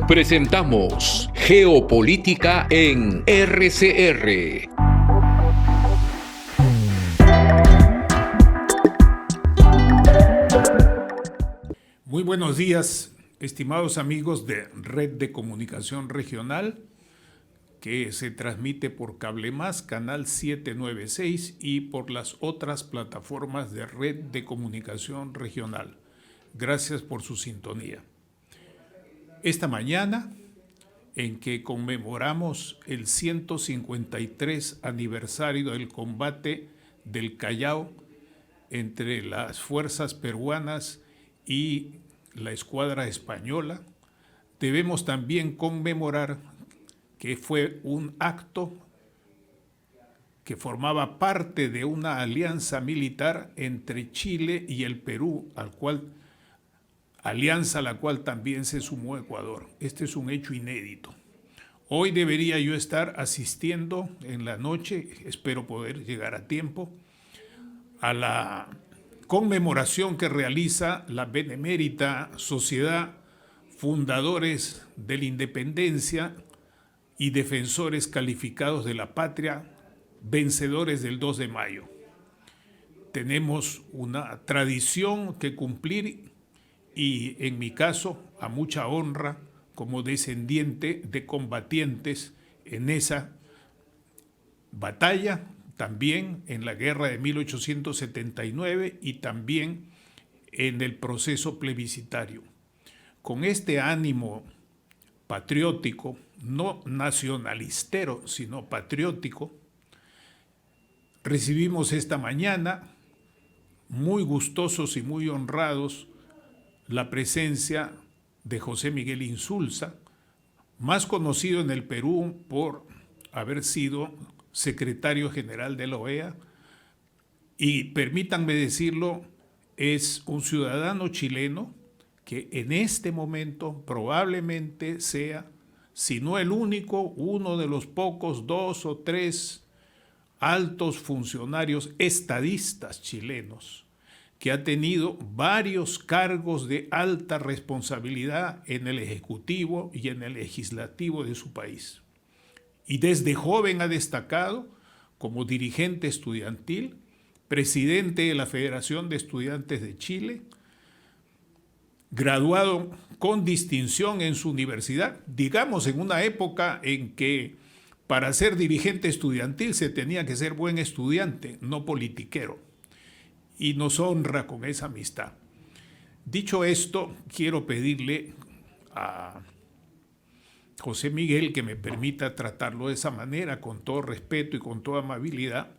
Presentamos Geopolítica en RCR. Muy buenos días, estimados amigos de Red de Comunicación Regional, que se transmite por Cable Más, Canal 796 y por las otras plataformas de Red de Comunicación Regional. Gracias por su sintonía. Esta mañana, en que conmemoramos el 153 aniversario del combate del Callao entre las fuerzas peruanas y la escuadra española, debemos también conmemorar que fue un acto que formaba parte de una alianza militar entre Chile y el Perú, alianza a la cual también se sumó Ecuador. Este es un hecho inédito. Hoy debería yo estar asistiendo en la noche, espero poder llegar a tiempo, a la conmemoración que realiza la Benemérita Sociedad Fundadores de la Independencia y Defensores Calificados de la Patria, vencedores del 2 de mayo. Tenemos una tradición que cumplir y, en mi caso, a mucha honra como descendiente de combatientes en esa batalla, también en la guerra de 1879 y también en el proceso plebiscitario. Con este ánimo patriótico, no nacionalistero, sino patriótico, recibimos esta mañana, muy gustosos y muy honrados, la presencia de José Miguel Insulza, más conocido en el Perú por haber sido secretario general de la OEA, y permítanme decirlo, es un ciudadano chileno que en este momento probablemente sea, si no el único, uno de los pocos 2 o 3 altos funcionarios estadistas chilenos que ha tenido varios cargos de alta responsabilidad en el Ejecutivo y en el Legislativo de su país. Y desde joven ha destacado como dirigente estudiantil, presidente de la Federación de Estudiantes de Chile, graduado con distinción en su universidad, digamos en una época en que para ser dirigente estudiantil se tenía que ser buen estudiante, no politiquero, y nos honra con esa amistad. Dicho esto, quiero pedirle a José Miguel que me permita tratarlo de esa manera, con todo respeto y con toda amabilidad,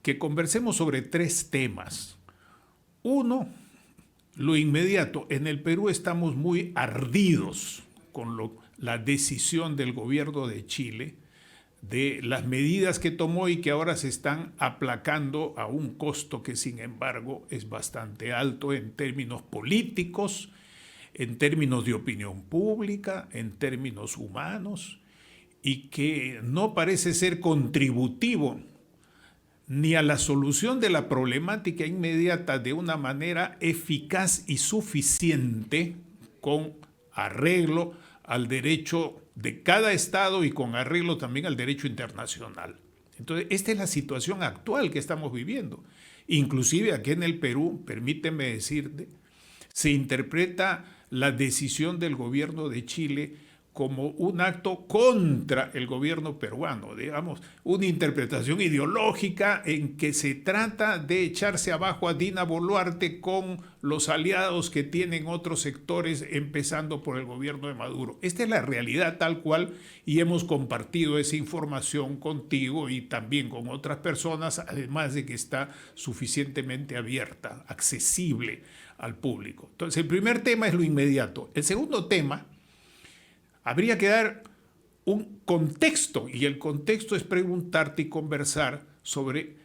que conversemos sobre 3 temas. Uno, lo inmediato. En el Perú estamos muy ardidos con la decisión del gobierno de Chile, de las medidas que tomó y que ahora se están aplacando a un costo que, sin embargo, es bastante alto en términos políticos, en términos de opinión pública, en términos humanos, y que no parece ser contributivo ni a la solución de la problemática inmediata de una manera eficaz y suficiente, con arreglo al derecho de cada Estado y con arreglo también al derecho internacional. Entonces, esta es la situación actual que estamos viviendo. Inclusive aquí en el Perú, permíteme decirte, se interpreta la decisión del gobierno de Chile como un acto contra el gobierno peruano, digamos, una interpretación ideológica en que se trata de echarse abajo a Dina Boluarte con los aliados que tienen otros sectores, empezando por el gobierno de Maduro. Esta es la realidad tal cual, y hemos compartido esa información contigo y también con otras personas, además de que está suficientemente abierta, accesible al público. Entonces, el primer tema es lo inmediato. El segundo tema, habría que dar un contexto, y el contexto es preguntarte y conversar sobre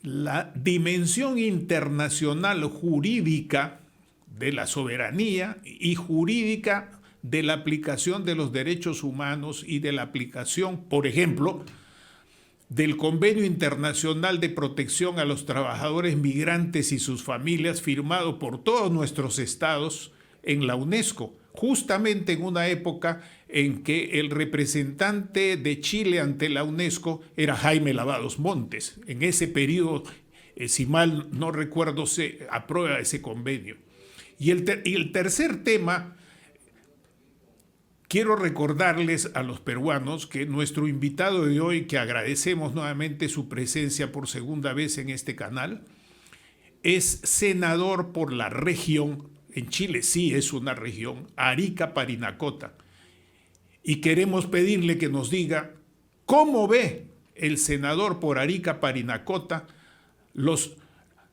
la dimensión internacional jurídica de la soberanía y jurídica de la aplicación de los derechos humanos y de la aplicación, por ejemplo, del Convenio Internacional de Protección a los Trabajadores Migrantes y sus Familias, firmado por todos nuestros estados en la UNESCO, justamente en una época en que el representante de Chile ante la UNESCO era Jaime Lavados Montes. En ese periodo, si mal no recuerdo, se aprueba ese convenio. Y el tercer tema, quiero recordarles a los peruanos que nuestro invitado de hoy, que agradecemos nuevamente su presencia por segunda vez en este canal, es senador por la región, en Chile sí es una región, Arica-Parinacota. Y queremos pedirle que nos diga cómo ve el senador por Arica-Parinacota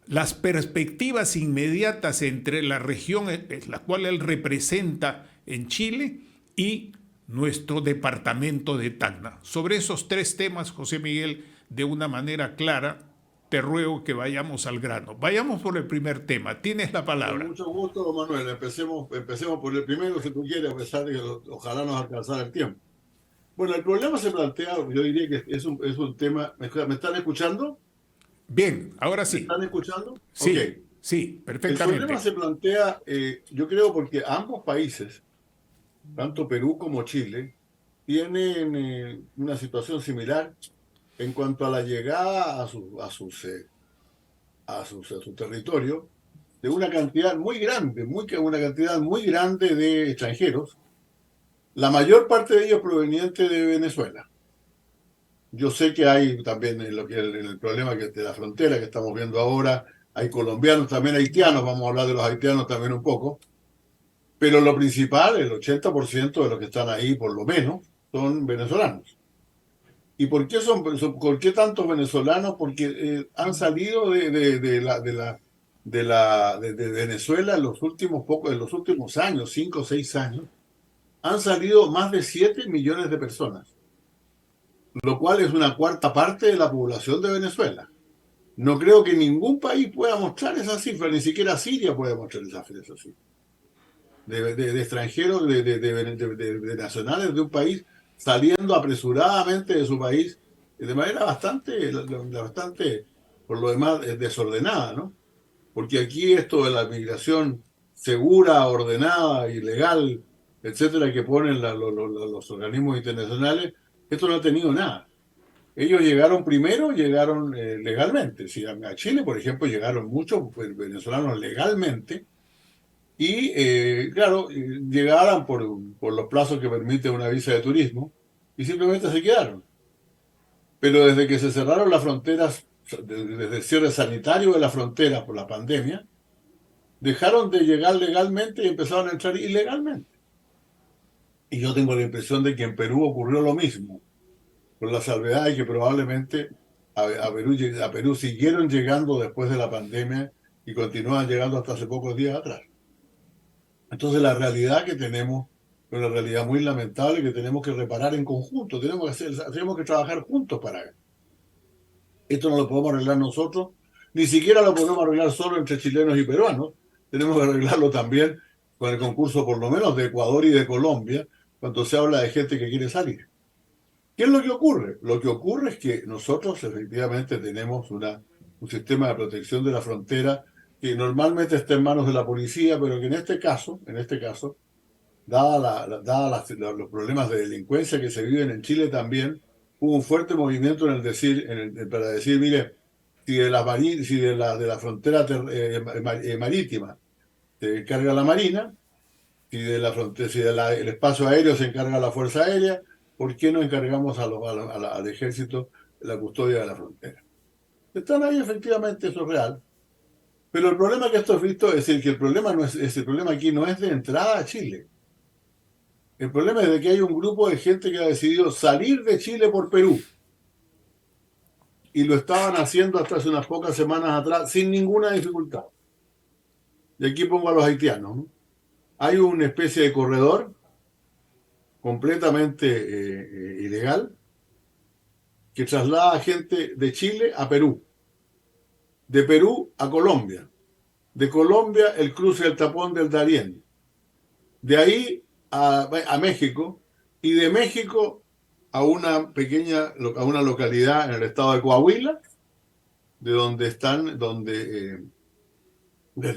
las perspectivas inmediatas entre la región la cual él representa en Chile y nuestro departamento de Tacna. Sobre esos tres temas, José Miguel, de una manera clara, te ruego que vayamos al grano. Vayamos por el primer tema. Tienes la palabra. Con mucho gusto, Manuel. Empecemos por el primero, si tú quieres, a pesar de que ojalá nos alcanzara el tiempo. Bueno, el problema se plantea, yo diría que es un tema. ¿Me están escuchando? Bien, ahora sí. ¿Me están escuchando? Sí, okay. Sí, perfectamente. El problema se plantea, yo creo, porque ambos países, tanto Perú como Chile, tienen una situación similar en cuanto a la llegada a su territorio de una cantidad muy grande, una cantidad muy grande de extranjeros, la mayor parte de ellos provenientes de Venezuela. Yo sé que hay también el problema de la frontera que estamos viendo ahora, hay colombianos, también haitianos, vamos a hablar de los haitianos también un poco, pero lo principal, el 80% de los que están ahí, por lo menos, son venezolanos. ¿Y por qué tantos venezolanos? Porque han salido de Venezuela en los últimos años, 5 o 6 años, han salido más de 7 millones de personas, lo cual es una cuarta parte de la población de Venezuela. No creo que ningún país pueda mostrar esa cifra, ni siquiera Siria puede mostrar esa cifra de extranjeros, de nacionales de un país saliendo apresuradamente de su país de manera bastante, por lo demás, desordenada, ¿no? Porque aquí esto de la migración segura, ordenada y legal, etcétera, que ponen los organismos internacionales, esto no ha tenido nada. Ellos llegaron legalmente. Si a Chile, por ejemplo, llegaron muchos venezolanos legalmente y, claro, llegaron por los plazos que permite una visa de turismo y simplemente se quedaron. Pero desde que se cerraron las fronteras, desde el cierre sanitario de las fronteras por la pandemia, dejaron de llegar legalmente y empezaron a entrar ilegalmente. Y yo tengo la impresión de que en Perú ocurrió lo mismo, con la salvedad de que probablemente a Perú siguieron llegando después de la pandemia y continúan llegando hasta hace pocos días atrás. Entonces la realidad que tenemos es una realidad muy lamentable que tenemos que reparar en conjunto, tenemos que trabajar juntos para eso. Esto no lo podemos arreglar nosotros, ni siquiera lo podemos arreglar solo entre chilenos y peruanos, tenemos que arreglarlo también con el concurso por lo menos de Ecuador y de Colombia, cuando se habla de gente que quiere salir. ¿Qué es lo que ocurre? Lo que ocurre es que nosotros efectivamente tenemos un sistema de protección de la frontera que normalmente está en manos de la policía, pero que en este caso, dadas los problemas de delincuencia que se viven en Chile también, hubo un fuerte movimiento para decir, mire, si de la frontera marítima se encarga la Marina, si el espacio aéreo se encarga la Fuerza Aérea, ¿por qué no encargamos al ejército la custodia de la frontera? Están ahí, efectivamente, eso es real. Pero el problema que esto es visto es decir, que el problema aquí no es de entrada a Chile. El problema es de que hay un grupo de gente que ha decidido salir de Chile por Perú. Y lo estaban haciendo hasta hace unas pocas semanas atrás sin ninguna dificultad. Y aquí pongo a los haitianos, ¿no? Hay una especie de corredor completamente ilegal que traslada a gente de Chile a Perú, de Perú a Colombia, de Colombia el cruce del Tapón del Darién, de ahí a México y de México a una localidad en el estado de Coahuila, desde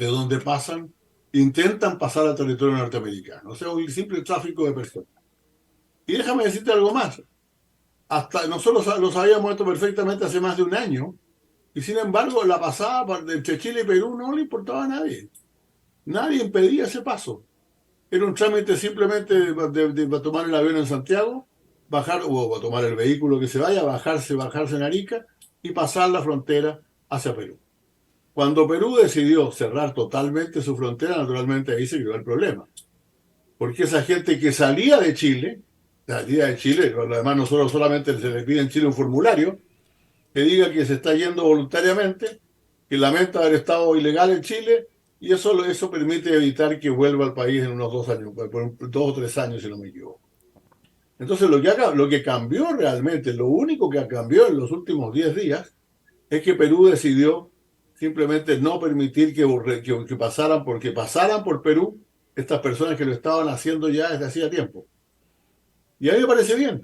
donde pasan intentan pasar al territorio norteamericano. O sea, un simple tráfico de personas. Y déjame decirte algo más. Hasta nosotros lo sabíamos esto perfectamente hace más de un año, y sin embargo la pasada entre Chile y Perú no le importaba a nadie. Nadie impedía ese paso. Era un trámite simplemente de tomar el avión en Santiago, bajar o tomar el vehículo que se vaya, bajarse en Arica y pasar la frontera hacia Perú. Cuando Perú decidió cerrar totalmente su frontera, naturalmente ahí se creó el problema. Porque esa gente que salía de Chile, además nosotros solamente se le pide en Chile un formulario que diga que se está yendo voluntariamente, que lamenta haber estado ilegal en Chile, y eso permite evitar que vuelva al país en unos 2 años, por 2 o 3 años, si no me equivoco. Entonces, lo que cambió realmente, lo único que cambió en los últimos 10 días, es que Perú decidió simplemente no permitir que pasaran por Perú estas personas que lo estaban haciendo ya desde hacía tiempo. Y a mí me parece bien,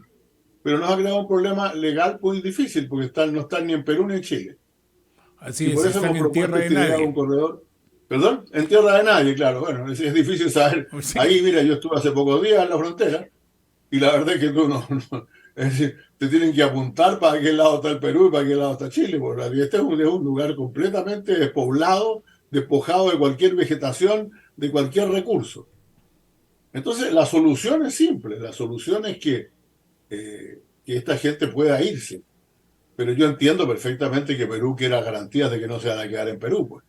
pero nos ha creado un problema legal muy difícil, porque no están ni en Perú ni en Chile. Así Y por es, eso están hemos en tierra propuesto de generar un nadie. corredor. ¿Perdón? En tierra de nadie, claro. Bueno, es difícil saber. Sí. Ahí, mira, yo estuve hace pocos días en la frontera y la verdad es que tú es decir, te tienen que apuntar para qué lado está el Perú y para qué lado está Chile. Porque este es un lugar completamente despoblado, despojado de cualquier vegetación, de cualquier recurso. Entonces, la solución es simple. La solución es que esta gente pueda irse. Pero yo entiendo perfectamente que Perú quiera garantías de que no se van a quedar en Perú, pues.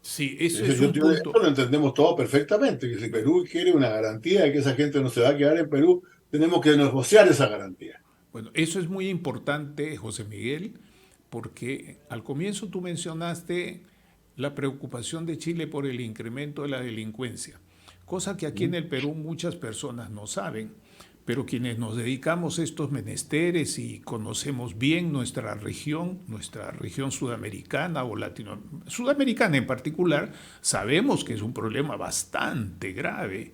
Sí, eso Eso, es un esto punto. lo entendemos todos perfectamente, que si Perú quiere una garantía de que esa gente no se va a quedar en Perú, tenemos que negociar esa garantía. Bueno, eso es muy importante, José Miguel, porque al comienzo tú mencionaste la preocupación de Chile por el incremento de la delincuencia, cosa que aquí en el Perú muchas personas no saben, pero quienes nos dedicamos a estos menesteres y conocemos bien nuestra región sudamericana o sudamericana en particular, sabemos que es un problema bastante grave.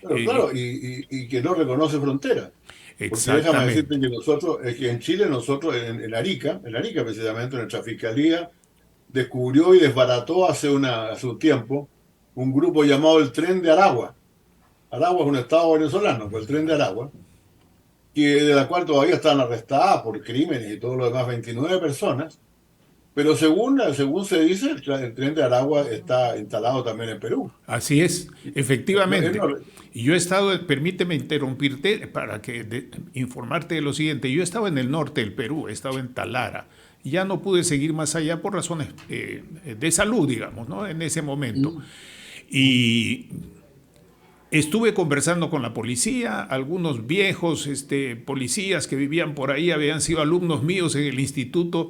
Pero Eh, claro, y que no reconoce frontera. Porque déjame decirte exactamente. que que en Chile nosotros, en Arica precisamente, nuestra fiscalía descubrió y desbarató hace un tiempo un grupo llamado el Tren de Aragua. Aragua es un estado venezolano, pues el Tren de Aragua, de la cual todavía están arrestadas por crímenes y todo lo demás 29 personas, pero según se dice, el Tren de Aragua está instalado también en Perú. Así es, No, efectivamente. Y yo he estado, permíteme interrumpirte para informarte de lo siguiente. Yo he estado en el norte del Perú, he estado en Talara. Ya no pude seguir más allá por razones de salud, digamos, ¿no? En ese momento. Y estuve conversando con la policía, algunos viejos policías que vivían por ahí habían sido alumnos míos en el Instituto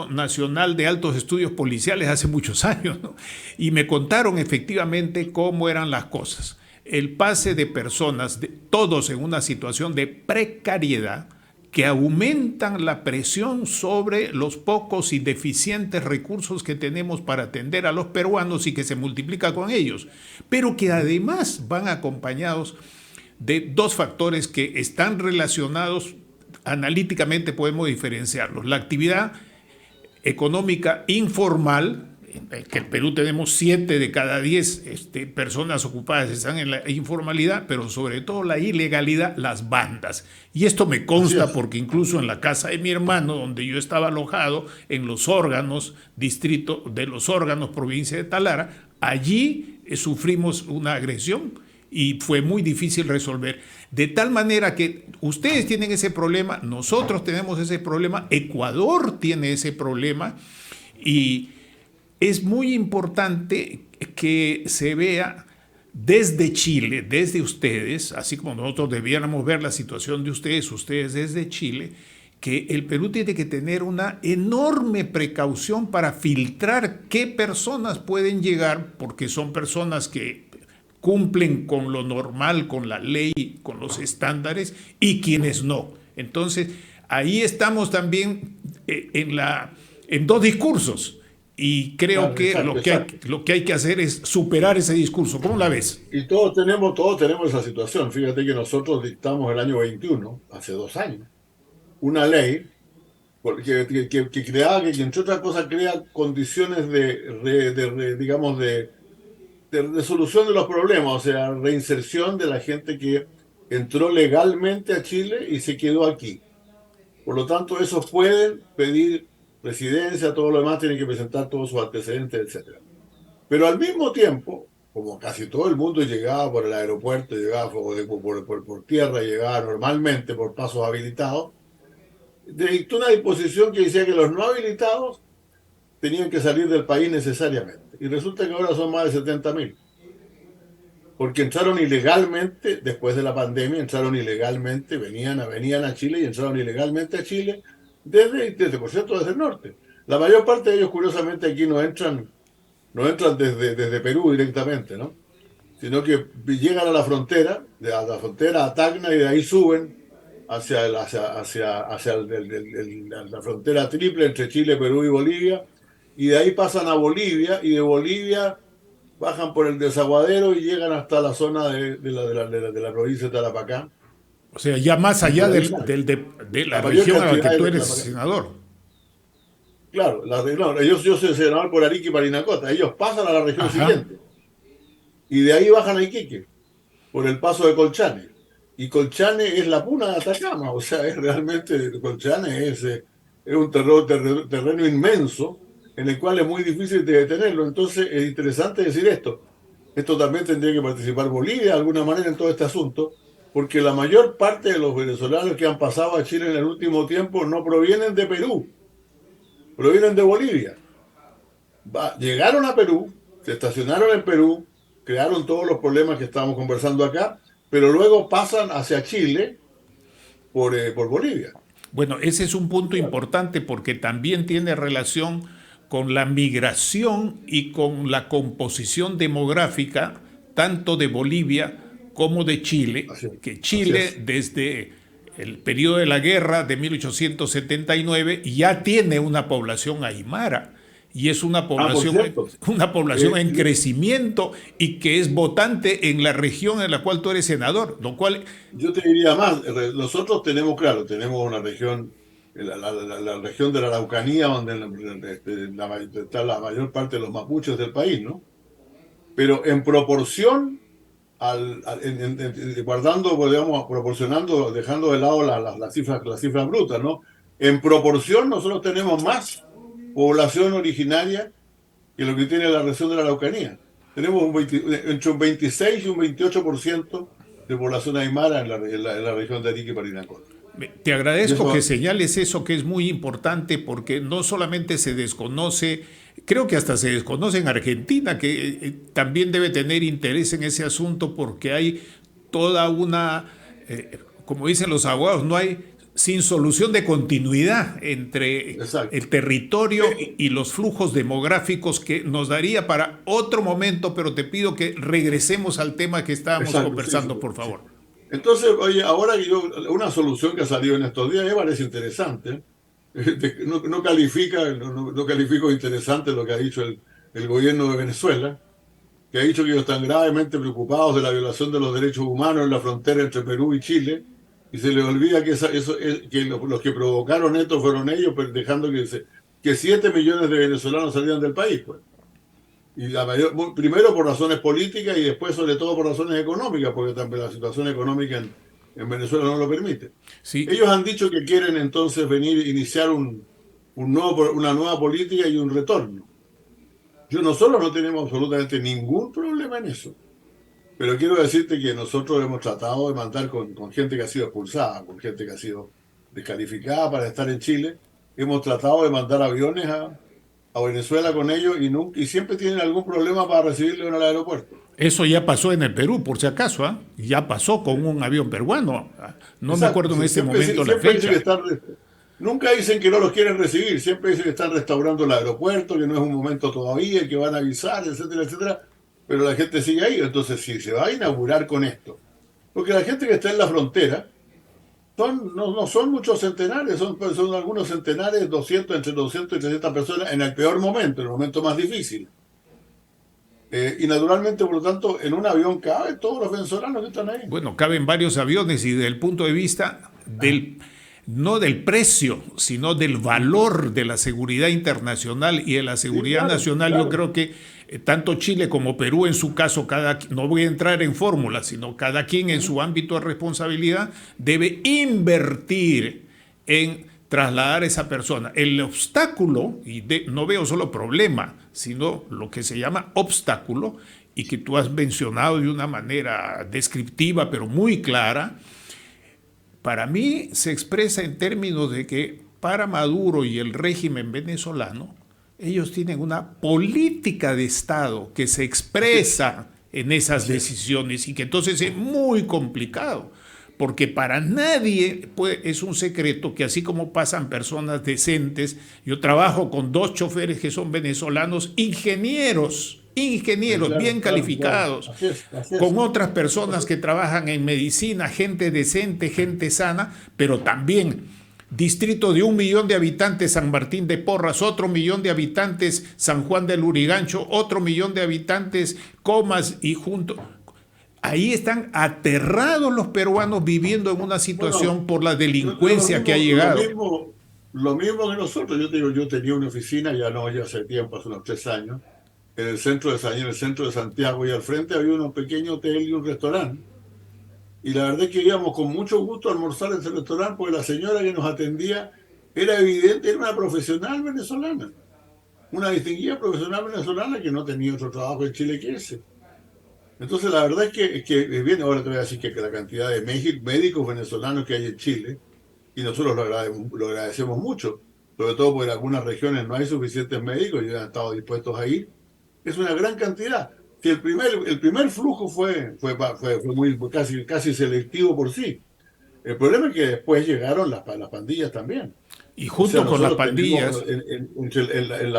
Nacional de Altos Estudios Policiales hace muchos años, ¿no? Y me contaron efectivamente cómo eran las cosas. El pase de personas, todos en una situación de precariedad, que aumentan la presión sobre los pocos y deficientes recursos que tenemos para atender a los peruanos y que se multiplica con ellos, pero que además van acompañados de dos factores que están relacionados, analíticamente podemos diferenciarlos. La actividad económica informal, que en Perú tenemos 7 de cada 10 personas ocupadas están en la informalidad, pero sobre todo la ilegalidad, las bandas. Y esto me Así consta es. porque incluso en la casa de mi hermano, donde yo estaba alojado, en los órganos, distrito de los órganos, provincia de Talara, allí sufrimos una agresión y fue muy difícil resolver. De tal manera que ustedes tienen ese problema, nosotros tenemos ese problema, Ecuador tiene ese problema y es muy importante que se vea desde Chile, desde ustedes, así como nosotros debiéramos ver la situación de ustedes desde Chile, que el Perú tiene que tener una enorme precaución para filtrar qué personas pueden llegar, porque son personas que cumplen con lo normal, con la ley, con los estándares, y quienes no. Entonces, ahí estamos también en dos discursos. Y creo Claro, que exacto, exacto. lo que hay que hacer es superar ese discurso. ¿Cómo la ves? Y todos tenemos esa situación. Fíjate que nosotros dictamos el año 21, hace 2 años, una ley que creaba, que entre otras cosas crea condiciones digamos, de resolución de los problemas, o sea, reinserción de la gente que entró legalmente a Chile y se quedó aquí. Por lo tanto, esos pueden pedir residencia, todo lo demás, tienen que presentar todos sus antecedentes, etcétera. Pero al mismo tiempo, como casi todo el mundo llegaba por el aeropuerto, llegaba por tierra, llegaba normalmente por pasos habilitados, dictó una disposición que decía que los no habilitados tenían que salir del país necesariamente. Y resulta que ahora son más de 70.000. Porque entraron ilegalmente, después de la pandemia, entraron ilegalmente, venían a Chile y entraron ilegalmente a Chile por cierto, desde el norte. La mayor parte de ellos, curiosamente, aquí no entran desde Perú directamente, ¿no? Sino que llegan a la frontera, a Tacna, y de ahí suben hacia la frontera triple entre Chile, Perú y Bolivia, y de ahí pasan a Bolivia, y de Bolivia bajan por el Desaguadero y llegan hasta la zona de la provincia de Tarapacá. O sea, ya más Y allá por ahí de la la mayor región a la que cantidad tú de eres Tarapacá. senador. Claro, no, yo soy senador por Arica y Parinacota. Ellos pasan a la región Ajá. siguiente y de ahí bajan a Iquique por el paso de Colchane. Y Colchane es la puna de Atacama, o sea, es realmente, Colchane es un terreno inmenso en el cual es muy difícil de detenerlo. Entonces es interesante decir esto. Esto también tendría que participar Bolivia de alguna manera en todo este asunto, porque la mayor parte de los venezolanos que han pasado a Chile en el último tiempo no provienen de Perú, provienen de Bolivia. Llegaron a Perú, se estacionaron en Perú, crearon todos los problemas que estábamos conversando acá, pero luego pasan hacia Chile por Bolivia. Bueno, ese es un punto importante porque también tiene relación con la migración y con la composición demográfica tanto de Bolivia como de Chile, Así, que así Chile es. desde el periodo de la guerra de 1879 ya tiene una población aymara y es Por cierto, una población eh, en crecimiento y que es votante en la región en la cual tú eres senador, lo cual yo te diría más, nosotros tenemos, claro, tenemos una región, la región de la Araucanía, donde está la mayor parte de los mapuches del país, ¿no? Pero en proporción, guardando, pues, digamos, proporcionando, dejando de lado las cifras brutas, ¿no? En proporción, nosotros tenemos más población originaria que lo que tiene la región de la Araucanía. Tenemos entre un 26 y un 28% de población aymara en la región de Arica y Parinacota. te Y agradezco que eso, señales eso que es muy importante porque no solamente se desconoce, creo que hasta se desconoce en Argentina, que también debe tener interés en ese asunto porque hay toda una, como dicen los abogados, no hay sin solución de continuidad entre exacto. el territorio Eh, y los flujos demográficos que nos daría para otro momento, pero te pido que regresemos al tema que estábamos exacto, sí, sí, conversando, por sí. favor. Entonces, oye, ahora una solución que ha salido en estos días me parece interesante. No no califico interesante lo que ha dicho el gobierno de Venezuela, que ha dicho que ellos están gravemente preocupados de la violación de los derechos humanos en la frontera entre Perú y Chile, y se les olvida que los que provocaron esto fueron ellos, pues, dejando que 7 millones de venezolanos salieran del país, pues. Y primero por razones políticas y después sobre todo por razones económicas, porque también la situación económica en Venezuela no lo permite. Sí, Ellos han dicho que quieren entonces iniciar una nueva política y un retorno. Nosotros no tenemos absolutamente ningún problema en eso. Pero quiero decirte que nosotros hemos tratado de mandar con gente que ha sido expulsada, con gente que ha sido descalificada para estar en Chile. Hemos tratado de mandar aviones a Venezuela con ellos y siempre tienen algún problema para recibirlos en el aeropuerto. eso ya pasó en el Perú, por si acaso, ¿ah? Ya pasó con un avión peruano. No me Exacto, acuerdo en sí, este siempre, momento la siempre dicen que fecha. están. Nunca dicen que no los quieren recibir, siempre dicen que están restaurando el aeropuerto, que no es un momento todavía, que van a avisar, etcétera, etcétera. Pero la gente sigue ahí. Entonces, si se va a inaugurar con esto, porque la gente que está en la frontera no son muchos centenares, son algunos centenares, entre 200 y 300 personas en el peor momento, en el momento más difícil. Y naturalmente, por lo tanto, en un avión caben todos los venezolanos que están ahí. Bueno, caben varios aviones y desde el punto de vista Ajá. no del precio, sino del valor de la seguridad internacional y de la seguridad nacional. Yo creo que tanto Chile como Perú, en su caso, no voy a entrar en fórmulas, sino cada quien en su ámbito de responsabilidad debe invertir en trasladar a esa persona. El obstáculo, no veo solo problema, sino lo que se llama obstáculo, y que tú has mencionado de una manera descriptiva, pero muy clara, para mí se expresa en términos de que para Maduro y el régimen venezolano, ellos tienen una política de Estado que se expresa en esas decisiones y que entonces es muy complicado, porque para nadie es un secreto que así como pasan personas decentes, yo trabajo con 2 choferes que son venezolanos, ingenieros bien calificados, Así es. con otras personas que trabajan en medicina, gente decente, gente sana, pero también distrito de 1 millón de habitantes San Martín de Porras, otro 1 millón de habitantes San Juan del Lurigancho, otro 1 millón de habitantes Comas y junto. Ahí están aterrados los peruanos viviendo en una situación por la delincuencia que ha llegado. Lo mismo que nosotros. Yo te digo, yo tenía una oficina, ya hace tiempo, hace unos 3 años, en el centro de Santiago, y al frente había un pequeño hotel y un restaurante. Y la verdad es que íbamos con mucho gusto a almorzar en ese restaurante, porque la señora que nos atendía era evidente, era una profesional venezolana, una distinguida profesional venezolana que no tenía otro trabajo en Chile que ese. Entonces la verdad es que bien, ahora te voy a decir que la cantidad de médicos venezolanos que hay en Chile, y nosotros lo agradecemos mucho, sobre todo porque en algunas regiones no hay suficientes médicos y han estado dispuestos a ir, es una gran cantidad. Si el primer flujo fue muy casi selectivo por sí. El problema es que después llegaron las pandillas también. Y junto con las pandillas, en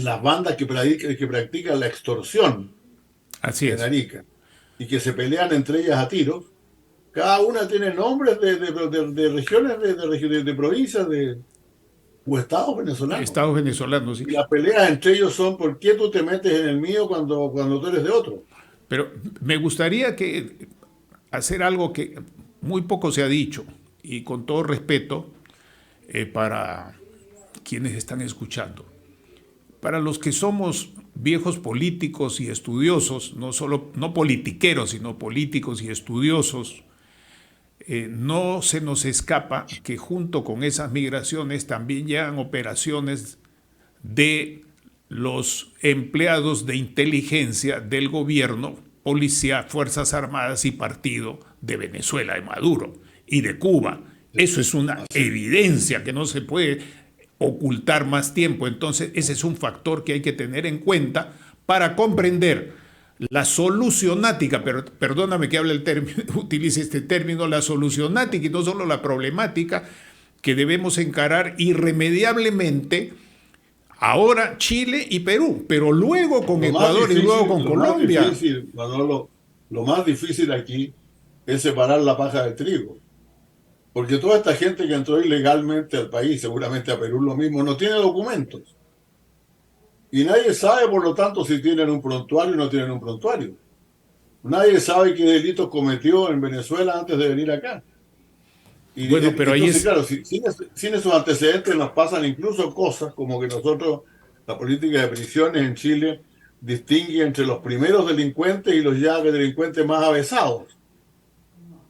las bandas que practican la extorsión así en es. Arica y que se pelean entre ellas a tiros, cada una tiene nombres de regiones, de provincias, o estados venezolanos. Estados venezolanos, sí. Y las peleas entre ellos son por qué tú te metes en el mío cuando tú eres de otro. Pero me gustaría hacer algo que muy poco se ha dicho, y con todo respeto para quienes están escuchando. Para los que somos viejos políticos y estudiosos, no politiqueros, sino políticos y estudiosos, no se nos escapa que junto con esas migraciones también llegan operaciones de los empleados de inteligencia del gobierno, policía, Fuerzas Armadas y partido de Venezuela, de Maduro y de Cuba. Eso es una evidencia que no se puede ocultar más tiempo. Entonces, ese es un factor que hay que tener en cuenta para comprender la solucionática, pero perdóname que utilice este término, la solucionática y no solo la problemática que debemos encarar irremediablemente ahora Chile y Perú, pero luego con Ecuador y luego con Colombia. Lo más difícil aquí es separar la paja del trigo. Porque toda esta gente que entró ilegalmente al país, seguramente a Perú lo mismo, no tiene documentos. Y nadie sabe, por lo tanto, si tienen un prontuario o no tienen un prontuario. Nadie sabe qué delitos cometió en Venezuela antes de venir acá. Y bueno, pero entonces, ahí claro, sin esos antecedentes nos pasan incluso cosas como que nosotros, la política de prisiones en Chile, distingue entre los primeros delincuentes y los ya delincuentes más avesados.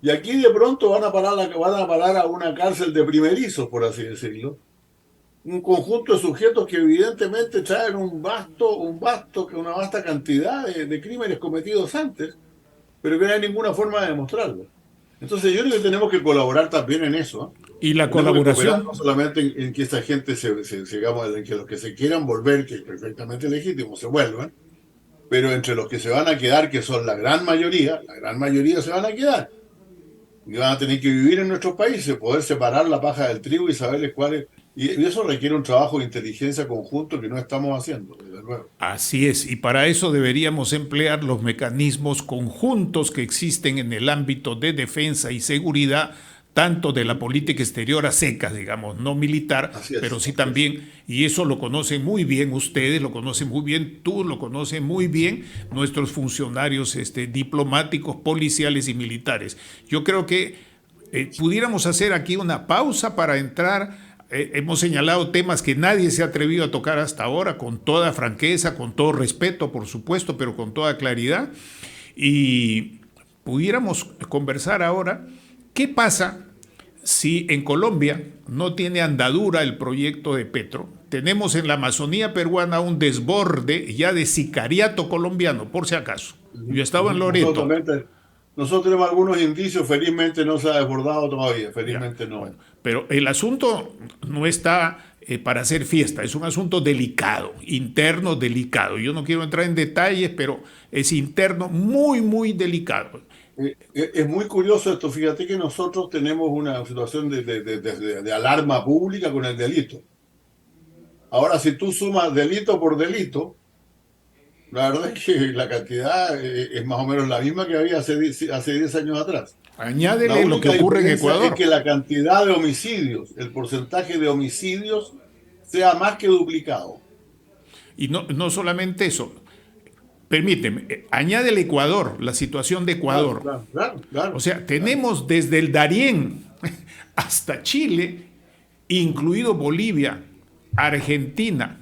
Y aquí de pronto van a parar a una cárcel de primerizos, por así decirlo. Un conjunto de sujetos que evidentemente traen una vasta cantidad de crímenes cometidos antes, pero que no hay ninguna forma de demostrarlo. Entonces yo creo que tenemos que colaborar también en eso. Y la tenemos colaboración no solamente en que esta gente en que los que se quieran volver, que es perfectamente legítimo, se vuelvan, pero entre los que se van a quedar, que son la gran mayoría se van a quedar. Y van a tener que vivir en nuestros países, poder separar la paja del trigo y saberles cuáles. Y eso requiere un trabajo de inteligencia conjunto que no estamos haciendo, desde luego. Así es, y para eso deberíamos emplear los mecanismos conjuntos que existen en el ámbito de defensa y seguridad, tanto de la política exterior a secas, digamos, no militar, pero sí también, y eso lo conocen muy bien ustedes, lo conocen muy bien, tú lo conoces muy bien, nuestros funcionarios diplomáticos, policiales y militares. Yo creo que Pudiéramos hacer aquí una pausa para entrar. Hemos señalado temas que nadie se ha atrevido a tocar hasta ahora, con toda franqueza, con todo respeto, por supuesto, pero con toda claridad. Y pudiéramos conversar ahora, ¿qué pasa si en Colombia no tiene andadura el proyecto de Petro? Tenemos en la Amazonía peruana un desborde ya de sicariato colombiano, por si acaso. Yo estaba en Loreto. Nosotros tenemos algunos indicios, felizmente no se ha desbordado todavía, felizmente Ya, no. bueno, pero el asunto no está para hacer fiesta, es un asunto delicado, interno delicado. Yo no quiero entrar en detalles, pero es interno muy, muy delicado. Es muy curioso esto, fíjate que nosotros tenemos una situación de alarma pública con el delito. Ahora, si tú sumas delito por delito, la verdad es que la cantidad es más o menos la misma que había hace 10 años atrás. Añádele lo que ocurre en Ecuador. Es que la cantidad de homicidios, el porcentaje de homicidios, sea más que duplicado. Y no solamente eso, permíteme, añade el Ecuador, la situación de Ecuador. Claro. O sea, tenemos desde el Darién hasta Chile, incluido Bolivia, Argentina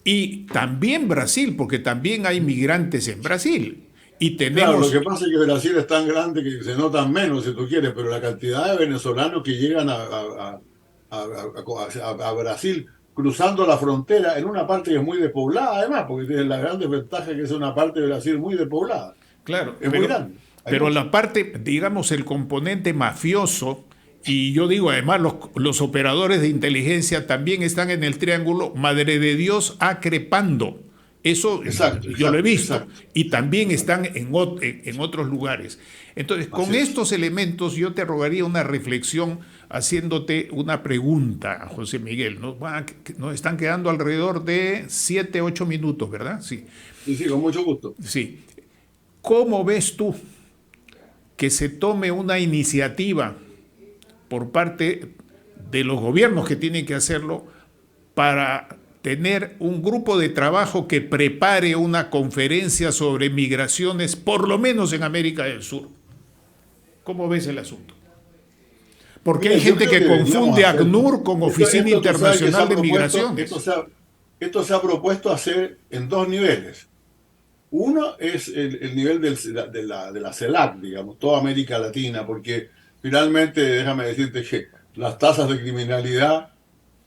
y también Brasil, porque también hay migrantes en Brasil. Y tenemos... Claro, lo que pasa es que Brasil es tan grande que se notan menos, si tú quieres, pero la cantidad de venezolanos que llegan a Brasil cruzando la frontera en una parte que es muy despoblada, además, porque tiene la gran desventaja que es una parte de Brasil muy despoblada. Claro, es muy grande. Pero la parte, digamos, el componente mafioso, y yo digo, además, los operadores de inteligencia también están en el triángulo Madre de Dios Acrepando. Eso yo lo he visto. Exacto. Y también están en otros lugares. Entonces, con estos elementos yo te rogaría una reflexión haciéndote una pregunta, José Miguel. Nos están quedando alrededor de 7, 8 minutos, ¿verdad? Sí. Sí, con mucho gusto. Sí. ¿Cómo ves tú que se tome una iniciativa por parte de los gobiernos que tienen que hacerlo para tener un grupo de trabajo que prepare una conferencia sobre migraciones, por lo menos en América del Sur? ¿Cómo ves el asunto? Porque hay gente que confunde ACNUR con Oficina Internacional de Migraciones. Esto se ha propuesto hacer en 2 niveles. Uno es el nivel de la CELAC, digamos, toda América Latina, porque finalmente, déjame decirte que las tasas de criminalidad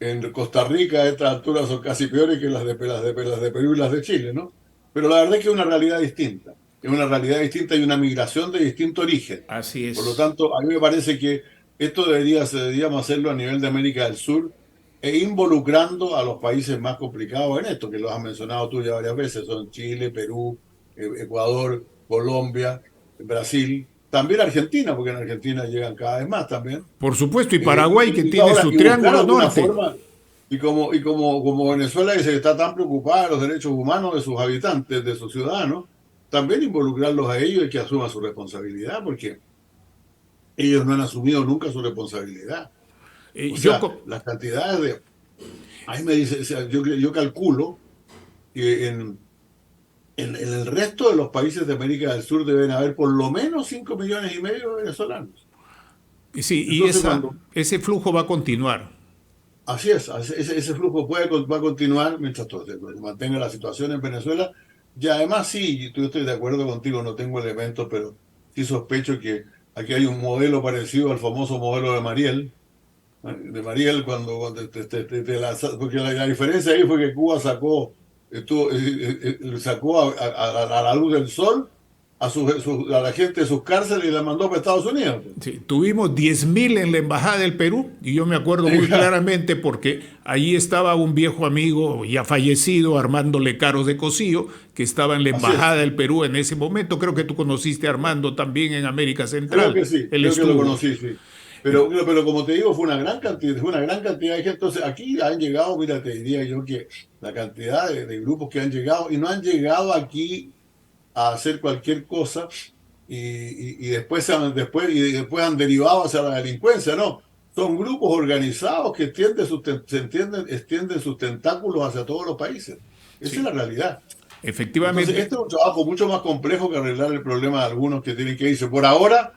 en Costa Rica a esta altura son casi peores que las de Perú y las de Chile, ¿no? Pero la verdad es que es una realidad distinta. Es una realidad distinta y una migración de distinto origen. Así es. Por lo tanto, a mí me parece que esto deberíamos hacerlo a nivel de América del Sur e involucrando a los países más complicados en esto, que los has mencionado tú ya varias veces, son Chile, Perú, Ecuador, Colombia, Brasil, también Argentina, porque en Argentina llegan cada vez más también. Por supuesto, y Paraguay, que tiene su triángulo norte. Y como Venezuela dice que está tan preocupada de los derechos humanos de sus habitantes, de sus ciudadanos, también involucrarlos a ellos y que asuman su responsabilidad, porque ellos no han asumido nunca su responsabilidad. Las cantidades de... Ahí me dice, yo calculo que en el resto de los países de América del Sur deben haber por lo menos 5,5 millones de venezolanos. Sí, entonces, ese flujo va a continuar. Así es, ese flujo va a continuar mientras se mantenga la situación en Venezuela. Y además sí, yo estoy de acuerdo contigo, no tengo elementos, pero sí sospecho que aquí hay un modelo parecido al famoso modelo de Mariel. Porque la diferencia ahí fue que Cuba sacó a la luz del sol a la gente de sus cárceles y la mandó para Estados Unidos. Sí, tuvimos 10,000 en la Embajada del Perú y yo me acuerdo muy claramente porque allí estaba un viejo amigo ya fallecido, Armando Lecaros de Cosío, que estaba en la Embajada del Perú en ese momento. Creo que tú conociste a Armando también en América Central. Creo que sí, creo que lo conocí, sí. Pero como te digo, fue una gran cantidad de gente. Entonces aquí han llegado, mira, te diría yo que la cantidad de grupos que han llegado y no han llegado aquí a hacer cualquier cosa y después han derivado hacia la delincuencia, no. Son grupos organizados que extienden sus tentáculos hacia todos los países. Esa es la realidad. Efectivamente. Entonces, este es un trabajo mucho más complejo que arreglar el problema de algunos que tienen que irse. Por ahora,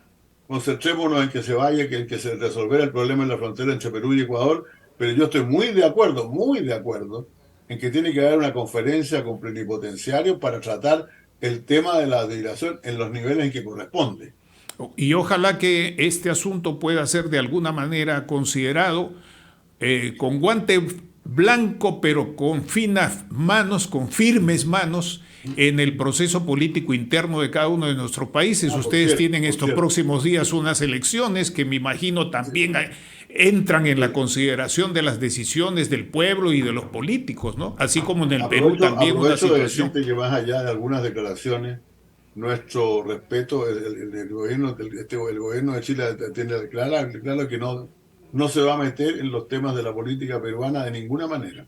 concentrémonos en que se vaya, en que se resolviera el problema en la frontera entre Perú y Ecuador, pero yo estoy muy de acuerdo, en que tiene que haber una conferencia con plenipotenciarios para tratar el tema de la migración en los niveles en que corresponde. Y ojalá que este asunto pueda ser de alguna manera considerado con guante blanco, pero con finas manos, con firmes manos, en el proceso político interno de cada uno de nuestros países. Ustedes tienen estos próximos días unas elecciones que me imagino también entran en la consideración de las decisiones del pueblo y de los políticos, ¿no? Así como en el Perú también una Aprovecho de situación. decirte que más allá de algunas declaraciones, nuestro respeto, el gobierno, el gobierno de Chile tiene claro que no se va a meter en los temas de la política peruana de ninguna manera.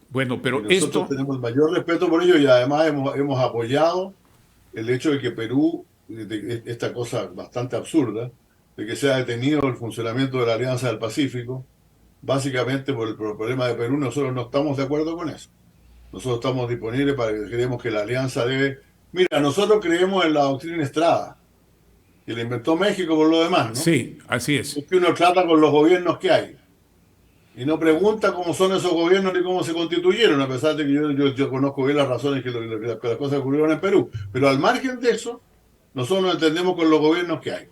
Bueno, Y pero nosotros esto, tenemos mayor respeto por ello y además hemos apoyado el hecho de que Perú, esta cosa bastante absurda, de que sea detenido el funcionamiento de la Alianza del Pacífico, básicamente por el problema de Perú. Nosotros no estamos de acuerdo con eso. Nosotros estamos disponibles para que creemos que la alianza debe... Mira, nosotros creemos en la doctrina Estrada, que la inventó México por lo demás, ¿no? sí, así es. Es que uno trata con los gobiernos que hay y no pregunta cómo son esos gobiernos ni cómo se constituyeron, a pesar de que yo conozco bien las razones que las cosas ocurrieron en Perú. Pero al margen de eso, nosotros nos entendemos con los gobiernos que hay.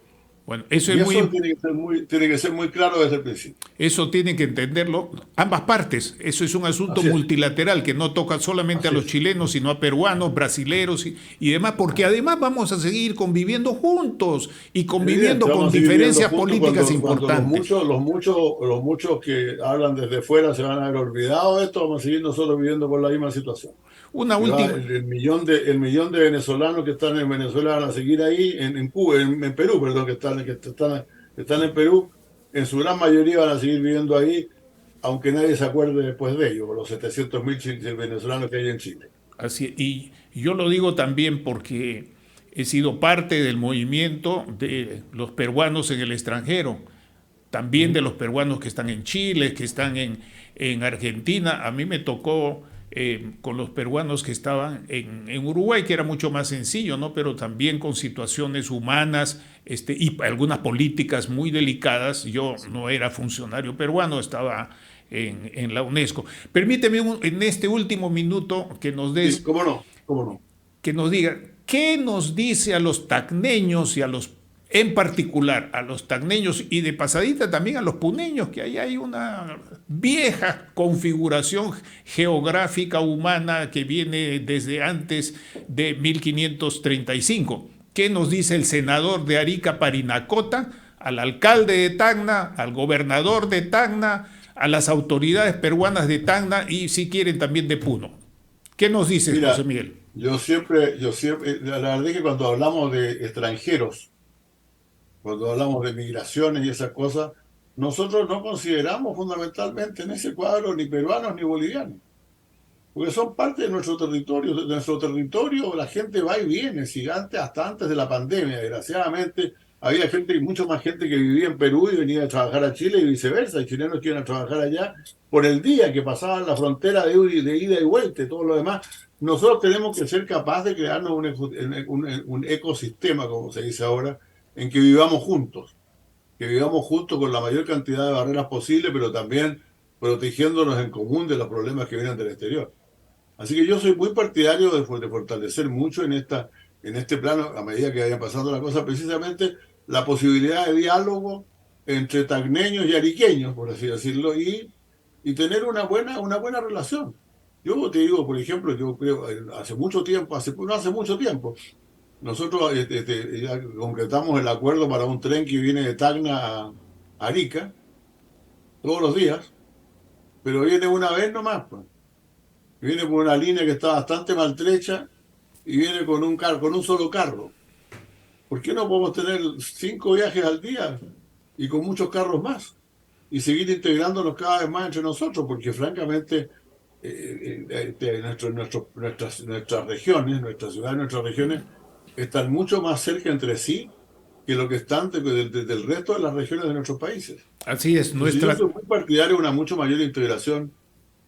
Bueno, eso es Y eso muy, tiene que ser muy claro desde el principio. eso tienen que entenderlo ambas partes. Eso es un asunto Así es, multilateral que no toca solamente a así los es. chilenos, sino a peruanos, brasileros y demás, porque además vamos a seguir conviviendo juntos y Evidente, conviviendo con vamos a seguir viviendo diferencias juntos políticas cuando importantes. los muchos que hablan desde fuera se van a haber olvidado de esto, vamos a seguir nosotros viviendo con la misma situación. Una Y va, última, el millón de venezolanos que están en Venezuela van a seguir ahí, en Cuba, en Perú, perdón, que están en Perú, en su gran mayoría van a seguir viviendo ahí, aunque nadie se acuerde después de ellos, por los 700.000 venezolanos que hay en Chile. así, y yo lo digo también porque he sido parte del movimiento de los peruanos en el extranjero, también de Ujú. los peruanos que están en Chile, que están en Argentina. A mí me tocó con los peruanos que estaban en Uruguay, que era mucho más sencillo, ¿no? Pero también con situaciones humanas y algunas políticas muy delicadas. Yo no era funcionario peruano, estaba en la UNESCO. Permíteme en este último minuto Sí, cómo no, cómo no. que nos diga qué nos dice a los tacneños y a los, en particular a los tacneños y de pasadita también a los puneños, que ahí hay una vieja configuración geográfica humana que viene desde antes de 1535. ¿Qué nos dice el senador de Arica Parinacota, al alcalde de Tacna, al gobernador de Tacna, a las autoridades peruanas de Tacna y si quieren también de Puno? ¿Qué nos dices, José Mira, Miguel? la verdad es que cuando hablamos de extranjeros, cuando hablamos de migraciones y esas cosas, nosotros no consideramos fundamentalmente en ese cuadro ni peruanos ni bolivianos, porque son parte de nuestro territorio. De nuestro territorio la gente va y viene, gigante, hasta antes de la pandemia. Desgraciadamente, había gente, mucho más gente que vivía en Perú y venía a trabajar a Chile y viceversa, y chilenos que iban a trabajar allá por el día que pasaban la frontera de ida y vuelta y todo lo demás. Nosotros tenemos que ser capaces de crearnos un ecosistema, como se dice ahora, en que vivamos juntos con la mayor cantidad de barreras posible, pero también protegiéndonos en común de los problemas que vienen del exterior. Así que yo soy muy partidario de fortalecer mucho en este plano, a medida que vayan pasando las cosas, precisamente la posibilidad de diálogo entre tacneños y ariqueños, por así decirlo, y tener una buena relación. Yo te digo, por ejemplo, yo creo, hace mucho tiempo, no hace mucho tiempo, nosotros ya concretamos el acuerdo para un tren que viene de Tacna a Arica todos los días, pero viene una vez nomás, pues. Viene por una línea que está bastante maltrecha y viene con con un solo carro. ¿Por qué no podemos tener 5 viajes al día y con muchos carros más? Y seguir integrándonos cada vez más entre nosotros, porque francamente nuestras regiones, nuestras ciudades, nuestras regiones están mucho más cerca entre sí que lo que están del resto de las regiones de nuestros países. Así es, Entonces yo nuestra, soy muy partidario de una mucho mayor integración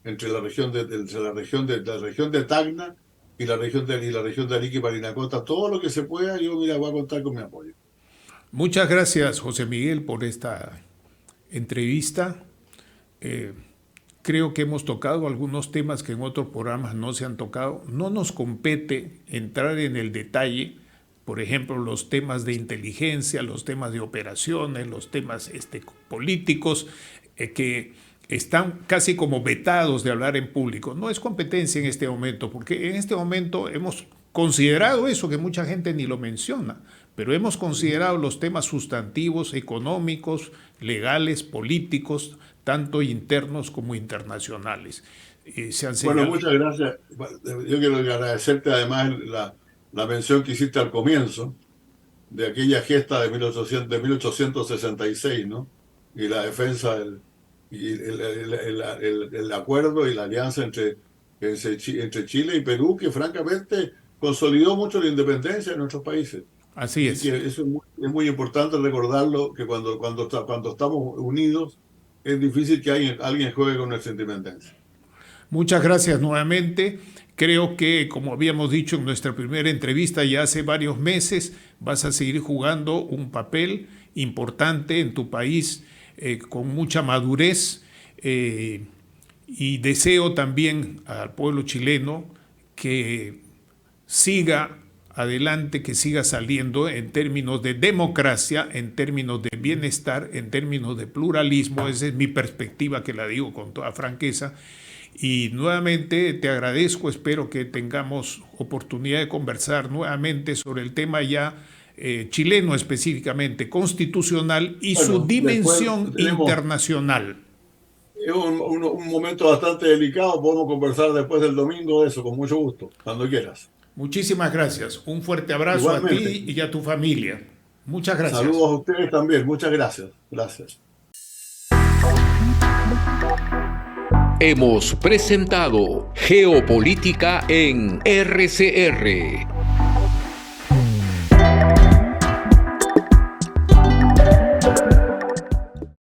entre la región de Tacna y la región de Arica y Parinacota, todo lo que se pueda, yo mira, voy a contar con mi apoyo. Muchas gracias, José Miguel, por esta entrevista. Creo que hemos tocado algunos temas que en otros programas no se han tocado. No nos compete entrar en el detalle, por ejemplo, los temas de inteligencia, los temas de operaciones, los temas políticos, que están casi como vetados de hablar en público. No es competencia en este momento, porque en este momento hemos considerado eso, que mucha gente ni lo menciona, pero hemos considerado los temas sustantivos, económicos, legales, políticos, tanto internos como internacionales. Bueno, muchas gracias. Yo quiero agradecerte además la mención que hiciste al comienzo de aquella gesta de 1866, ¿no? Y la defensa el acuerdo y la alianza entre Chile y Perú, que francamente consolidó mucho la independencia de nuestros países. Así es. Y eso es muy importante recordarlo, que cuando estamos unidos es difícil que alguien juegue con nuestra independencia. Muchas gracias nuevamente. Creo que, como habíamos dicho en nuestra primera entrevista ya hace varios meses, vas a seguir jugando un papel importante en tu país, con mucha madurez, y deseo también al pueblo chileno que siga adelante, que siga saliendo en términos de democracia, en términos de bienestar, en términos de pluralismo. Esa es mi perspectiva, que la digo con toda franqueza. Y nuevamente te agradezco, espero que tengamos oportunidad de conversar nuevamente sobre el tema ya chileno específicamente, constitucional y su dimensión internacional. Es un momento bastante delicado, podemos conversar después del domingo de eso, con mucho gusto, cuando quieras. Muchísimas gracias, un fuerte abrazo. Igualmente. A ti y a tu familia. Muchas gracias. Saludos a ustedes también, muchas gracias. Gracias. Hemos presentado Geopolítica en RCR